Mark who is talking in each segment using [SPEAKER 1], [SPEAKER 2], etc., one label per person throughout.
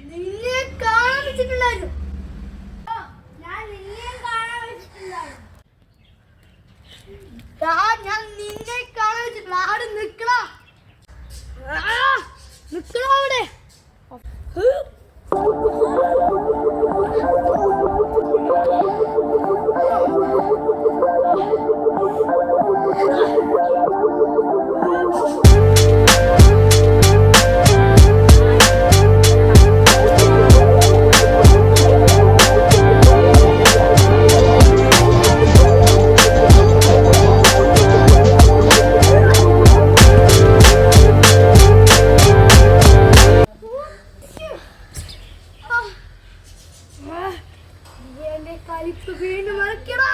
[SPEAKER 1] നിന്നെ കാണാൻ വെച്ചിട്ടുണ്ടായിരുന്നു. ഞാൻ നിന്നെ കാണാൻ വെച്ചിട്ടുണ്ടായിരുന്നു. ഞാൻ നിന്നെ കാണാൻ വെച്ചിട്ടില്ല. അവിടെ നിക്കടാ, നിക്കടാ അവിടെ. കളിപ്പ് വീണ്ടും മറക്കടാ.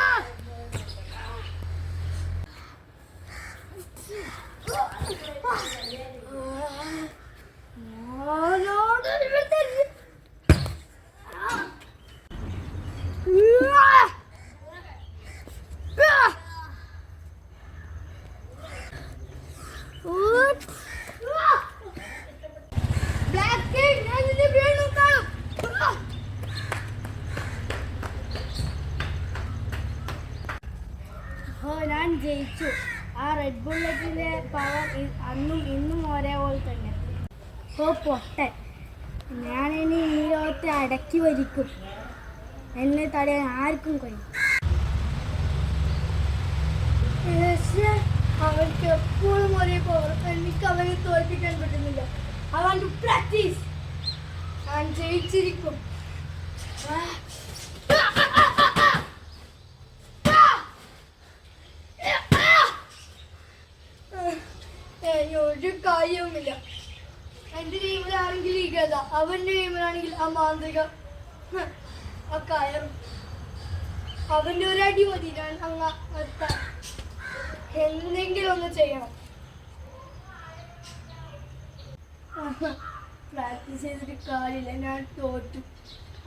[SPEAKER 1] ഞാൻ ജയിച്ചു. ആ റെഡ് ബുള്ളറ്റിന്റെ പവർ അന്നും ഇന്നും ഒരേപോലെ തന്നെ. പൊട്ടൻ, ഞാനിനി ഈ ലോകത്തെ അടക്കി വരിക്കും. എന്നെ തടയാൻ ആർക്കും കഴിയും. അവർക്ക് എപ്പോഴും ഒരേ പവർ. എനിക്ക് അവനെ തോൽപ്പിക്കാൻ പറ്റുന്നില്ല. അവൻ പ്രാക്ടീസ്. ഞാൻ ജയിച്ചിരിക്കും. ഒരു കാര്യവുമില്ല. എന്റെ ടീമിലാണെങ്കിൽ ഈ ഗത, അവന്റെ ടീമിലാണെങ്കിൽ ആ മാന്ത്രിക ആ കയറും. അവന്റെ ഒരടി മതി ഞാൻ അങ്ങ് എത്താൻ. എന്തെങ്കിലും ഒന്ന് ചെയ്യണം. പ്രാക്ടീസ് ചെയ്തിട്ട് കാര്യമില്ല. ഞാൻ തോറ്റു.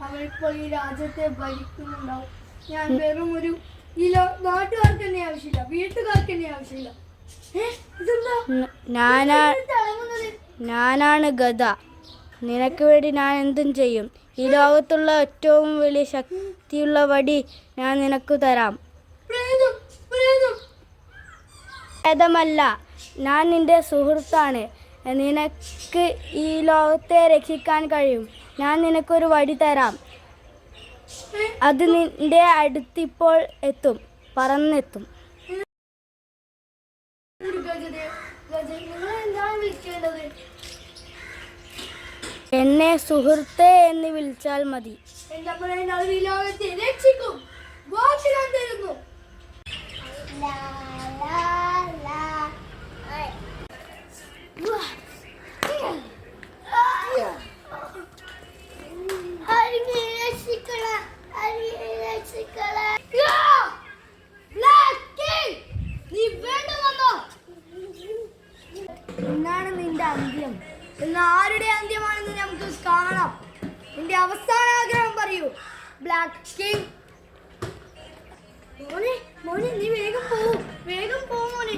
[SPEAKER 1] അവരിപ്പോൾ ഈ രാജ്യത്തെ ഭരിക്കുന്നുണ്ടാവും. ഞാൻ വെറും ഒരു ഈ നാട്ടുകാർക്ക് തന്നെ ആവശ്യമില്ല, വീട്ടുകാർക്ക് തന്നെ ആവശ്യമില്ല.
[SPEAKER 2] ഞാനാണ് ഗദ. നിനക്ക് വേണ്ടി ഞാൻ എന്തും ചെയ്യും. ഈ ലോകത്തുള്ള ഏറ്റവും വലിയ ശക്തിയുള്ള വടി ഞാൻ നിനക്ക് തരാം. ഭേദമല്ല, ഞാൻ നിന്റെ സുഹൃത്താണ്. നിനക്ക് ഈ ലോകത്തെ രക്ഷിക്കാൻ കഴിയും. ഞാൻ നിനക്കൊരു വടി തരാം. അത് നിന്റെ അടുത്തിപ്പോൾ എത്തും, പറന്നെത്തും. എന്നെ സുഹൃത്തെ എന്ന് വിളിച്ചാൽ മതി.
[SPEAKER 1] എന്നാണ് നിന്റെ അന്ത്യം. ഇന്ന് ആരുടെ അന്ത്യമാണെന്ന് നമുക്ക് കാണാം. നിന്റെ അവസാന ആഗ്രഹം പറയൂ ബ്ലാക്ക് കിങ്. മോനെ മോനെ നീ വേഗം പോ മോനെ.